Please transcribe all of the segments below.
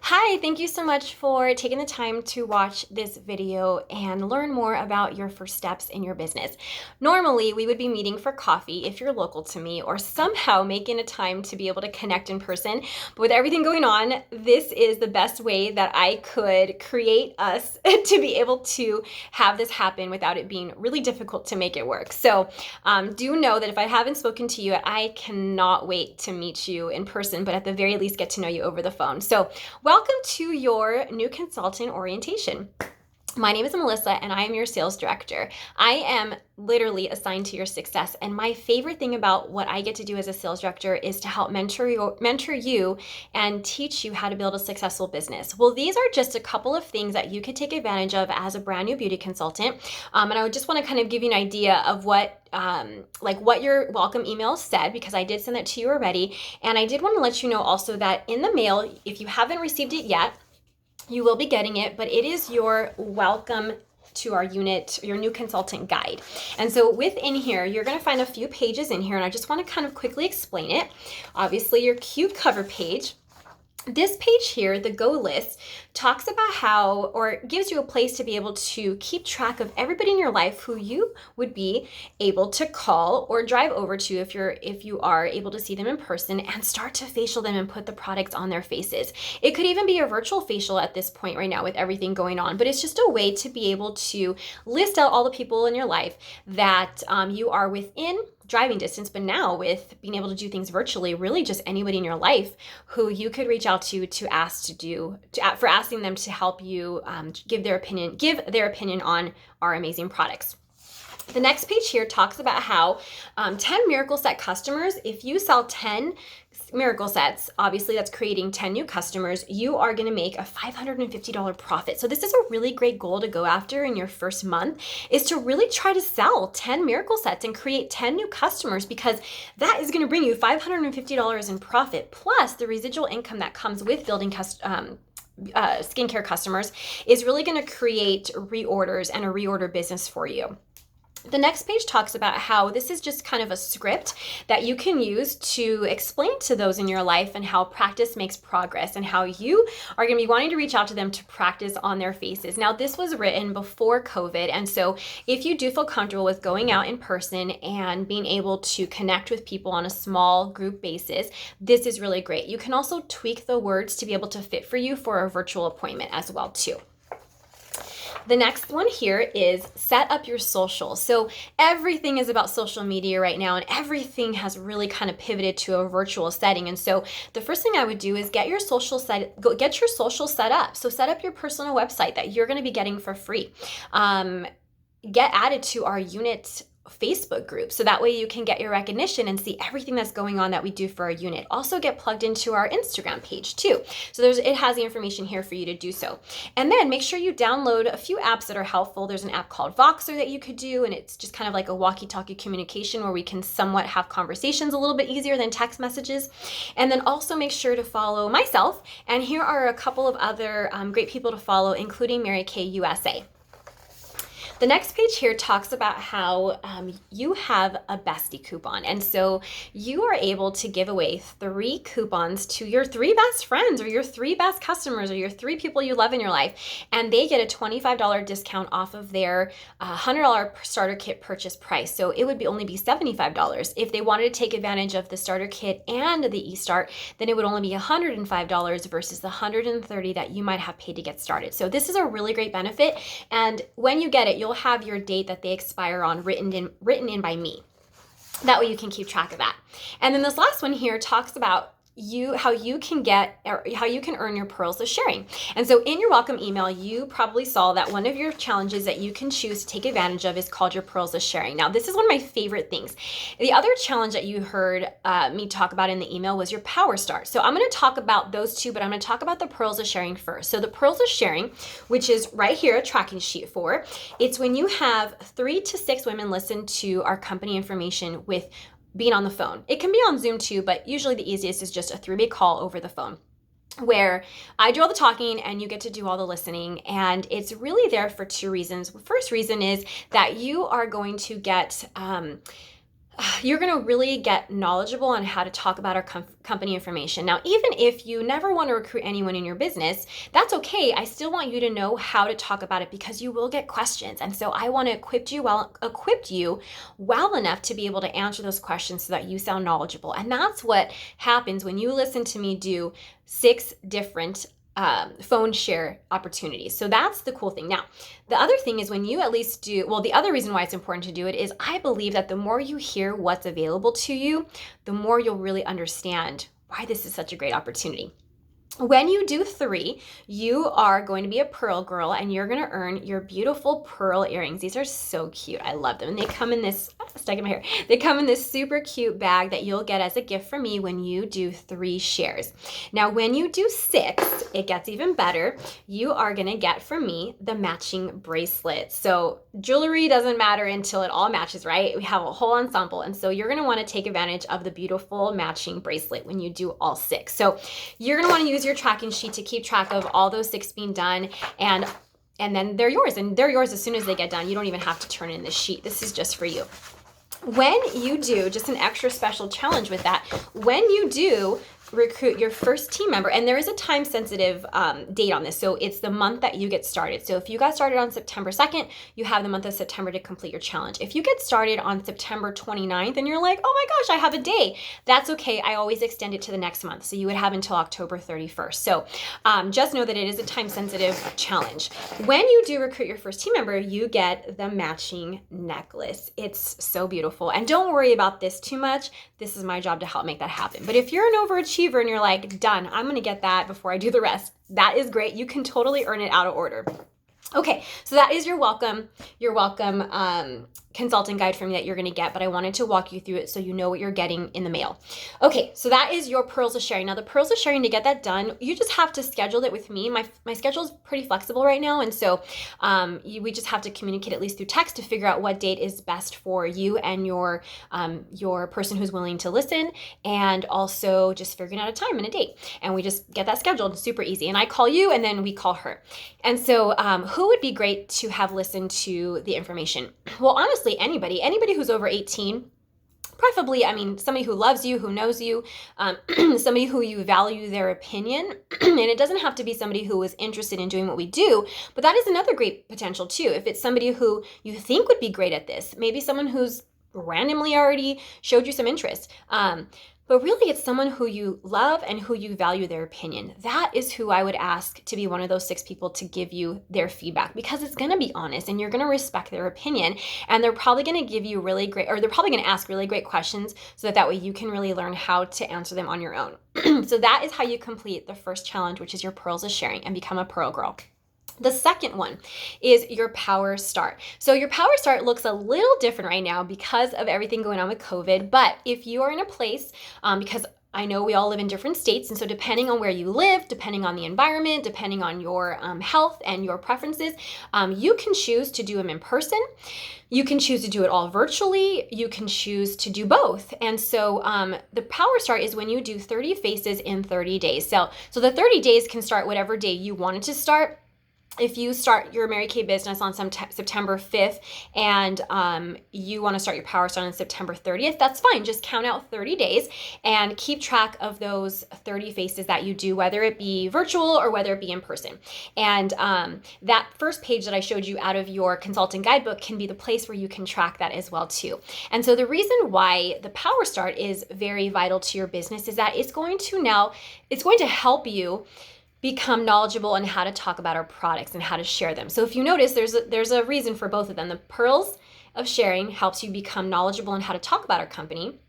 Hi, thank you so much for taking the time to watch this video and learn more about your first steps in your business. Normally, we would be meeting for coffee if you're local to me or somehow making a time to be able to connect in person. But with everything going on, this is the best way that I could create us to be able to have this happen without it being really difficult to make it work. So do know that if I haven't spoken to you, I cannot wait to meet you in person, but at the very least get to know you over the phone. So welcome to your new consultant orientation. My name is Melissa and I am your sales director. I am literally assigned to your success. And my favorite thing about what I get to do as a sales director is to help mentor you and teach you how to build a successful business. Well, these are just a couple of things that you could take advantage of as a brand new beauty consultant. And I would just want to kind of give you an idea of what your welcome email said, because I did send that to you already. And I did want to let you know also that in the mail, if you haven't received it yet, you will be getting it, but it is your welcome to our unit, your new consultant guide. And so within here, you're going to find a few pages in here, and I just want to kind of quickly explain it. Obviously, your cute cover page. This page here, the Go List, talks about how, or gives you a place to be able to keep track of everybody in your life who you would be able to call or drive over to if you are able to see them in person, and start to facial them and put the products on their faces. It could even be a virtual facial at this point right now with everything going on, but it's just a way to be able to list out all the people in your life that you are within driving distance, but now with being able to do things virtually, really just anybody in your life who you could reach out to for asking them to help you give their opinion on our amazing products. The next page here talks about how 10 Miracle Set customers, if you sell 10 Miracle Sets, obviously that's creating 10 new customers, you are going to make a $550 profit. So this is a really great goal to go after in your first month, is to really try to sell 10 Miracle Sets and create 10 new customers, because that is going to bring you $550 in profit, plus the residual income that comes with building skincare customers is really going to create reorders and a reorder business for you. The next page talks about how this is just kind of a script that you can use to explain to those in your life and how practice makes progress, and how you are going to be wanting to reach out to them to practice on their faces. Now, this was written before COVID, and so if you do feel comfortable with going out in person and being able to connect with people on a small group basis, this is really great. You can also tweak the words to be able to fit for you for a virtual appointment as well too. The next one here is set up your social. So everything is about social media right now, and everything has really kind of pivoted to a virtual setting. And so the first thing I would do is get your social set up. So set up your personal website that you're going to be getting for free. Get added to our unit Facebook group, so that way you can get your recognition and see everything that's going on that we do for our unit. Also get plugged into our Instagram page too. So it has the information here for you to do so. And then make sure you download a few apps that are helpful. There's an app called Voxer that you could do, and it's just kind of like a walkie-talkie communication where we can somewhat have conversations a little bit easier than text messages. And then also make sure to follow myself. And here are a couple of other great people to follow, including Mary Kay USA. The next page here talks about how you have a bestie coupon. And so you are able to give away 3 coupons to your 3 best friends, or your 3 best customers, or your 3 people you love in your life. And they get a $25 discount off of their $100 starter kit purchase price. So it would only be $75. If they wanted to take advantage of the starter kit and the eStart, then it would only be $105 versus the $130 that you might have paid to get started. So this is a really great benefit. And when you get it, you'll have your date that they expire on written in by me. That way you can keep track of that. And then this last one here talks about how you can earn your pearls of sharing. And so in your welcome email, you probably saw that one of your challenges that you can choose to take advantage of is called your pearls of sharing. Now, this is one of my favorite things. The other challenge that you heard me talk about in the email was your power start. So I'm going to talk about those two, but I'm going to talk about the pearls of sharing first. So the pearls of sharing, which is right here, a tracking sheet for, it's when you have 3 to 6 women listen to our company information with being on the phone. It can be on Zoom too, but usually the easiest is just a 3-way call over the phone, where I do all the talking and you get to do all the listening. And it's really there for 2 reasons. The first reason is that you are going to get you're going to really get knowledgeable on how to talk about our company information. Now, even if you never want to recruit anyone in your business, that's okay. I still want you to know how to talk about it because you will get questions. And so I want to equip you well enough to be able to answer those questions so that you sound knowledgeable. And that's what happens when you listen to me do 6 different phone share opportunities. So that's the cool thing. Now, the other thing is when you at least do, well, the other reason why it's important to do it is I believe that the more you hear what's available to you, the more you'll really understand why this is such a great opportunity. When you do 3, you are going to be a pearl girl and you're going to earn your beautiful pearl earrings. These are so cute. I love them. And they come in this, stuck in my hair. They come in this super cute bag that you'll get as a gift from me when you do 3 shares. Now, when you do 6, it gets even better. You are going to get from me the matching bracelet. So jewelry doesn't matter until it all matches, right? We have a whole ensemble. And so you're going to want to take advantage of the beautiful matching bracelet when you do all 6. So you're going to want to use your tracking sheet to keep track of all those 6 being done, and then they're yours, and they're yours as soon as they get done. You don't even have to turn in the sheet. This is just for you. When you do, just an extra special challenge with that, when you do recruit your first team member, and there is a time sensitive date on this, so it's the month that you get started. So if you got started on September 2nd, you have the month of September to complete your challenge. If you get started on September 29th and you're like, oh my gosh, I have a day, that's okay. I always extend it to the next month, so you would have until October 31st. So just know that it is a time sensitive challenge. When you do recruit your first team member, you get the matching necklace. It's so beautiful, and don't worry about this too much. This is my job to help make that happen. But if you're an overachiever and you're like, done, I'm going to get that before I do the rest, that is great. You can totally earn it out of order. Okay, so that is your welcome consulting guide from me that you're going to get, but I wanted to walk you through it so you know what you're getting in the mail. Okay, so that is your Pearls of Sharing. Now, the Pearls of Sharing, to get that done, you just have to schedule it with me. My schedule is pretty flexible right now, and so we just have to communicate at least through text to figure out what date is best for you and your person who's willing to listen, and also just figuring out a time and a date. And we just get that scheduled. Super easy. And I call you, and then we call her. And so who would be great to have listened to the information? Well, honestly, anybody who's over 18, preferably, somebody who loves you, who knows you, somebody who you value their opinion. And it doesn't have to be somebody who is interested in doing what we do, but that is another great potential too. If it's somebody who you think would be great at this, maybe someone who's randomly already showed you some interest. But really, it's someone who you love and who you value their opinion. That is who I would ask to be one of those 6 people to give you their feedback, because it's going to be honest and you're going to respect their opinion. And they're probably going to give you they're probably going to ask really great questions so that way you can really learn how to answer them on your own. So that is how you complete the first challenge, which is your Pearls of Sharing, and become a Pearl Girl. The second one is your Power Start. So your Power Start looks a little different right now because of everything going on with COVID. But if you are in a place, because I know we all live in different states, and so depending on where you live, depending on the environment, depending on your health and your preferences, you can choose to do them in person. You can choose to do it all virtually. You can choose to do both. And so the Power Start is when you do 30 faces in 30 days. So the 30 days can start whatever day you want it to start. If you start your Mary Kay business on September 5th and you want to start your Power Start on September 30th, that's fine. Just count out 30 days and keep track of those 30 faces that you do, whether it be virtual or whether it be in person. And that first page that I showed you out of your consulting guidebook can be the place where you can track that as well too. And so the reason why the Power Start is very vital to your business is that it's going to help you become knowledgeable on how to talk about our products and how to share them. So if you notice, there's a reason for both of them. The Pearls of Sharing helps you become knowledgeable on how to talk about our company.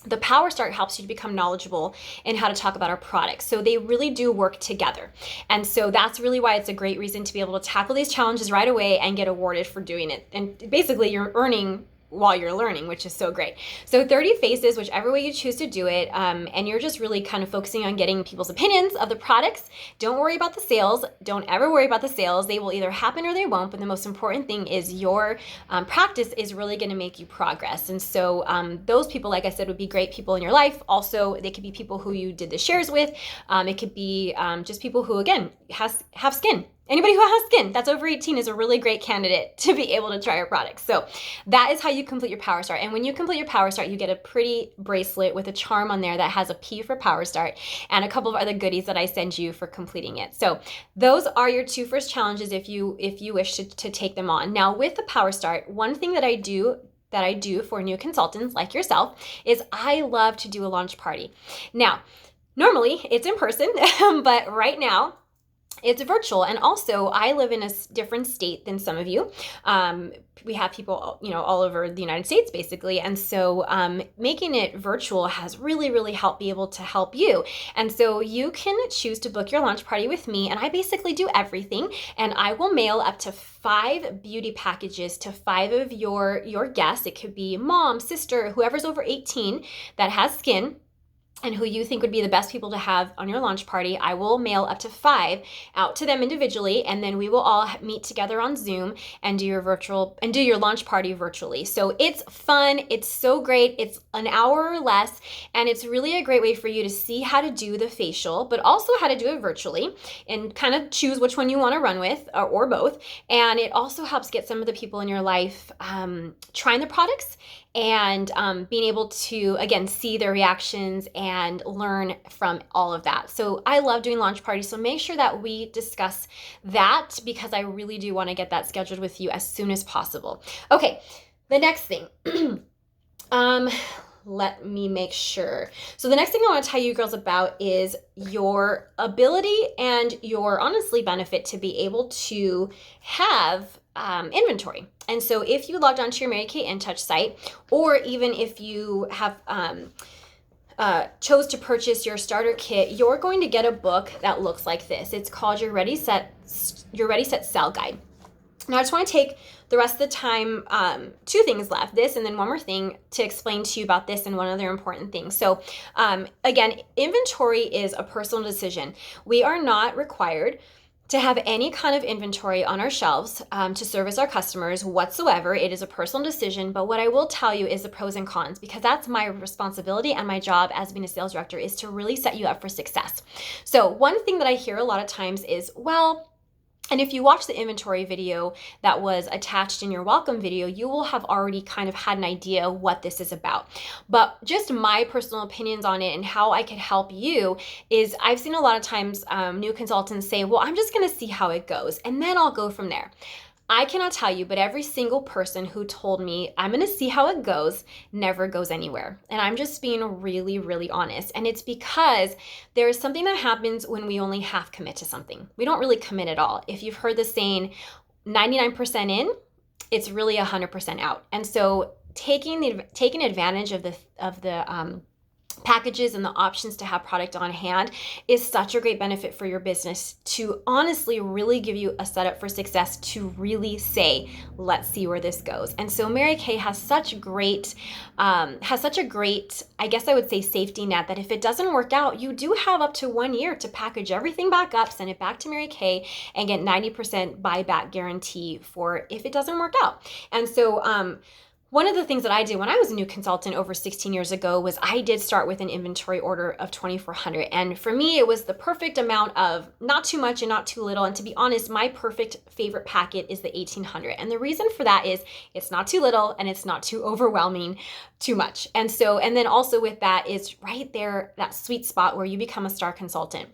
The Power Start helps you to become knowledgeable in how to talk about our products. So they really do work together. And so that's really why it's a great reason to be able to tackle these challenges right away and get awarded for doing it. And basically you're earning while you're learning, which is so great. So 30 faces, whichever way you choose to do it, and you're just really kind of focusing on getting people's opinions of the products. Don't worry about the sales. Don't ever worry about the sales. They will either happen or they won't, but the most important thing is your practice is really going to make you progress. And so those people, like I said, would be great people in your life. Also, they could be people who you did the shares with. It could be just people who, again, have skin Anybody who has skin that's over 18 is a really great candidate to be able to try our products. So that is how you complete your Power Start. And when you complete your Power Start, you get a pretty bracelet with a charm on there that has a P for Power Start and a couple of other goodies that I send you for completing it. So those are your 2 first challenges if you wish to take them on. Now with the Power Start, one thing that I do for new consultants like yourself is I love to do a launch party. Now, normally it's in person, but right now it's virtual. And also I live in a different state than some of you. We have people, all over the United States basically. And so making it virtual has really, really helped be able to help you. And so you can choose to book your launch party with me. And I basically do everything. And I will mail up to 5 beauty packages to 5 of your guests. It could be mom, sister, whoever's over 18 that has skin and who you think would be the best people to have on your launch party. I will mail up to 5 out to them individually, and then we will all meet together on Zoom and do your launch party virtually. So it's fun, it's so great, it's an hour or less, and it's really a great way for you to see how to do the facial, but also how to do it virtually and kind of choose which one you want to run with or both. And it also helps get some of the people in your life trying the products and being able to, again, see their reactions and learn from all of that. So I love doing launch parties. So make sure that we discuss that because I really do want to get that scheduled with you as soon as possible. Okay, the next thing. Let me make sure. So the next thing I want to tell you girls about is your ability and your honestly benefit to be able to have inventory. And so if you logged onto your Mary Kay InTouch site, or even if you have chose to purchase your starter kit, you're going to get a book that looks like this. It's called your Ready Set Sell Guide. Now I just want to take the rest of the time, 2 things left, this and then one more thing to explain to you about this and one other important thing. So again, inventory is a personal decision. We are not required to have any kind of inventory on our shelves to service our customers whatsoever. It is a personal decision, but what I will tell you is the pros and cons, because that's my responsibility and my job as being a sales director is to really set you up for success. So one thing that I hear a lot of times is, well, and if you watch the inventory video that was attached in your welcome video, you will have already kind of had an idea what this is about. But just my personal opinions on it and how I could help you is I've seen a lot of times new consultants say, well, I'm just going to see how it goes and then I'll go from there. I cannot tell you, but every single person who told me I'm going to see how it goes never goes anywhere. And I'm just being really, really honest. And it's because there is something that happens when we only half commit to something. We don't really commit at all. If you've heard the saying 99% in, it's really 100% out. And so taking advantage of the packages and the options to have product on hand is such a great benefit for your business to honestly really give you a setup for success to really say, let's see where this goes. And so Mary Kay has such a great, I guess I would say, safety net that if it doesn't work out, you do have up to 1 year to package everything back up, send it back to Mary Kay, and get 90% buyback guarantee for if it doesn't work out. And so, one of the things that I did when I was a new consultant over 16 years ago was I did start with an inventory order of 2,400. And for me, it was the perfect amount of not too much and not too little. And to be honest, my perfect favorite packet is the 1,800. And the reason for that is it's not too little and it's not too overwhelming too much. And then also with that is right there, that sweet spot where you become a star consultant.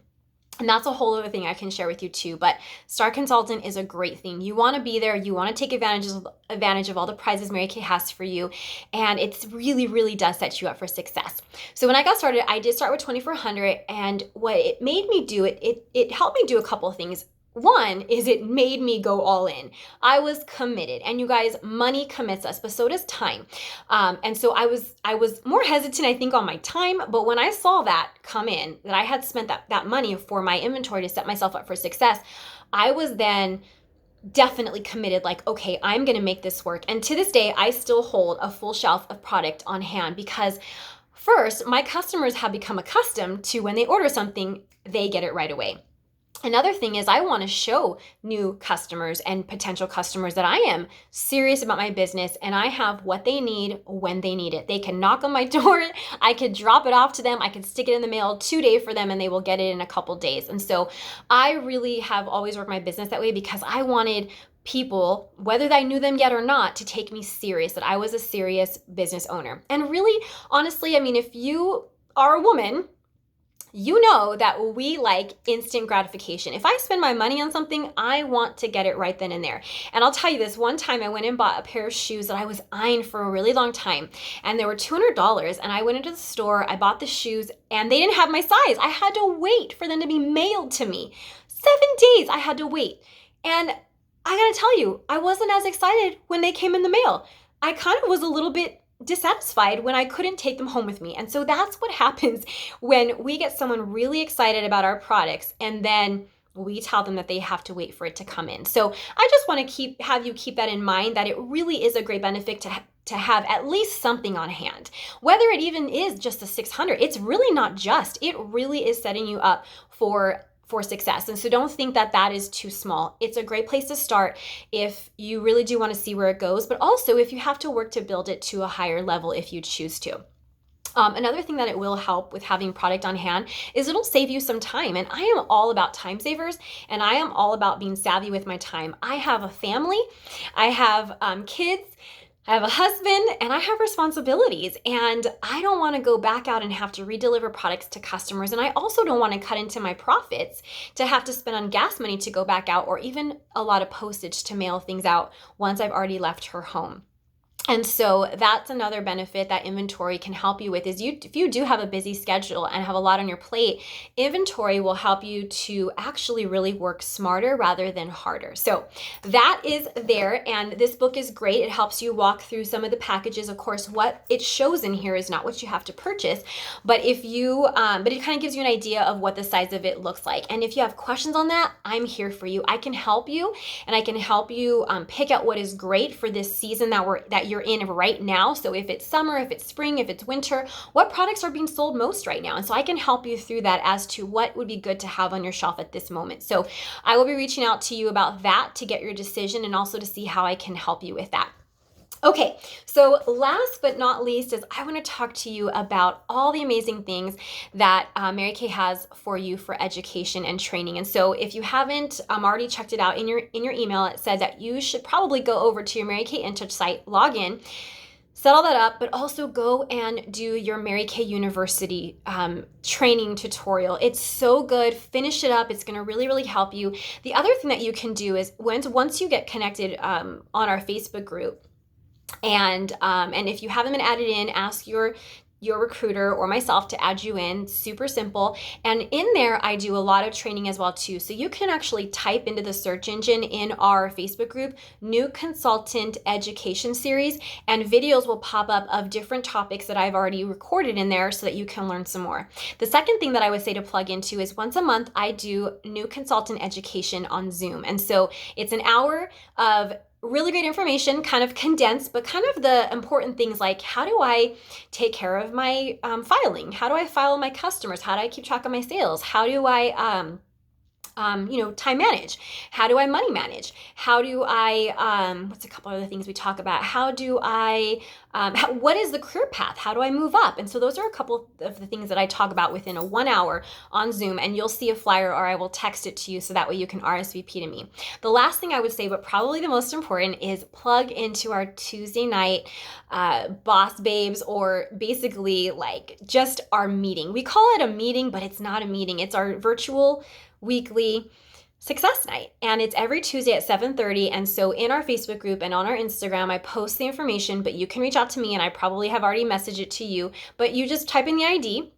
And that's a whole other thing I can share with you too. But Star Consultant is a great thing. You want to be there. You want to take advantage of all the prizes Mary Kay has for you. And it's really, really does set you up for success. So when I got started, I did start with 2,400. And what it made me do, it helped me do a couple of things. One is it made me go all in. I was committed, and you guys, money commits us, but so does time. And so I was more hesitant, I think, on my time. But when I saw that come in, that I had spent that money for my inventory to set myself up for success, I was then definitely committed, like, okay, I'm going to make this work. And to this day, I still hold a full shelf of product on hand because first, my customers have become accustomed to when they order something, they get it right away. Another thing is I want to show new customers and potential customers that I am serious about my business and I have what they need when they need it. They can knock on my door, I could drop it off to them, I could stick it in the mail 2 days for them and they will get it in a couple days. And so I really have always worked my business that way because I wanted people, whether I knew them yet or not, to take me serious, that I was a serious business owner. And really, honestly, I mean, if you are a woman, you know that we like instant gratification. If I spend my money on something, I want to get it right then and there. And I'll tell you this, one time I went and bought a pair of shoes that I was eyeing for a really long time, and they were $200, and I went into the store, I bought the shoes, and they didn't have my size. I had to wait for them to be mailed to me. 7 days I had to wait. And I gotta tell you, I wasn't as excited when they came in the mail. I kind of was a little bit dissatisfied when I couldn't take them home with me. And so that's what happens when we get someone really excited about our products and then we tell them that they have to wait for it to come in. So I just want to have you keep that in mind, that it really is a great benefit to have at least something on hand. Whether it even is just a 600, it's really not just. It really is setting you up for success. And so don't think that that is too small. It's a great place to start if you really do want to see where it goes, but also if you have to work to build it to a higher level if you choose to. Another thing that it will help with having product on hand is it'll save you some time. And I am all about time savers, and I am all about being savvy with my time. I have a family, I have kids, I have a husband, and I have responsibilities, and I don't want to go back out and have to redeliver products to customers. And I also don't want to cut into my profits to have to spend on gas money to go back out, or even a lot of postage to mail things out once I've already left her home. And so that's another benefit that inventory can help you with is if you do have a busy schedule and have a lot on your plate, inventory will help you to actually really work smarter rather than harder. So that is there. And this book is great. It helps you walk through some of the packages. Of course, what it shows in here is not what you have to purchase, but but it kind of gives you an idea of what the size of it looks like. And if you have questions on that, I'm here for you. I can help you, and I can help you pick out what is great for this season that you're in right now. So if it's summer, if it's spring, if it's winter, what products are being sold most right now? And so I can help you through that as to what would be good to have on your shelf at this moment. So I will be reaching out to you about that to get your decision and also to see how I can help you with that. Okay, so last but not least is I want to talk to you about all the amazing things that Mary Kay has for you for education and training. And so if you haven't already checked it out in your email, it said that you should probably go over to your Mary Kay InTouch site, log in, set all that up, but also go and do your Mary Kay University training tutorial. It's so good. Finish it up. It's going to really, really help you. The other thing that you can do is once you get connected on our Facebook group, and if you haven't been added in, ask your recruiter or myself to add you in. Super simple. And in there, I do a lot of training as well too. So you can actually type into the search engine in our Facebook group, New Consultant Education Series, and videos will pop up of different topics that I've already recorded in there so that you can learn some more. The second thing that I would say to plug into is once a month, I do New Consultant Education on Zoom. And so it's an hour of really great information, kind of condensed, but kind of the important things like how do I take care of my filing? How do I file my customers? How do I keep track of my sales? How do I time manage? How do I money manage? How do I, what's a couple other things we talk about? How do I, what is the career path? How do I move up? And so those are a couple of the things that I talk about within a 1 hour on Zoom, and you'll see a flyer or I will text it to you so that way you can RSVP to me. The last thing I would say, but probably the most important, is plug into our Tuesday night Boss Babes, or basically like just our meeting. We call it a meeting, but it's not a meeting. It's our virtual weekly success night, and it's every Tuesday at 7:30. And so in our Facebook group and on our Instagram, I post the information, but you can reach out to me, and I probably have already messaged it to you, but you just type in the ID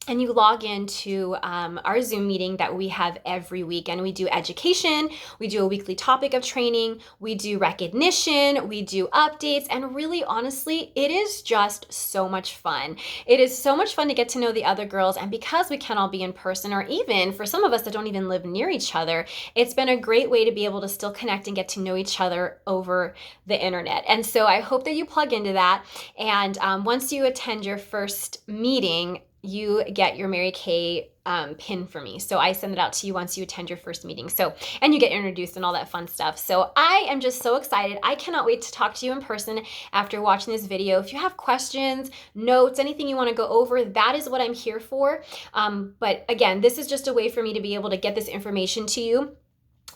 and you log into our Zoom meeting that we have every week. And we do education, we do a weekly topic of training, we do recognition, we do updates, and really honestly, it is just so much fun. It is so much fun to get to know the other girls, and because we can all be in person, or even for some of us that don't even live near each other, it's been a great way to be able to still connect and get to know each other over the internet. And so I hope that you plug into that, and once you attend your first meeting, you get your Mary Kay pin for me. So I send it out to you once you attend your first meeting. So, and you get introduced and all that fun stuff. So I am just so excited. I cannot wait to talk to you in person after watching this video. If you have questions, notes, anything you want to go over, that is what I'm here for. But again, this is just a way for me to be able to get this information to you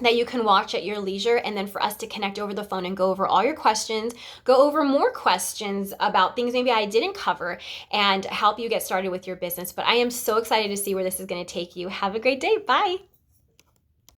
that you can watch at your leisure, and then for us to connect over the phone and go over all your questions, go over more questions about things maybe I didn't cover, and help you get started with your business. But I am so excited to see where this is going to take you. Have a great day. Bye.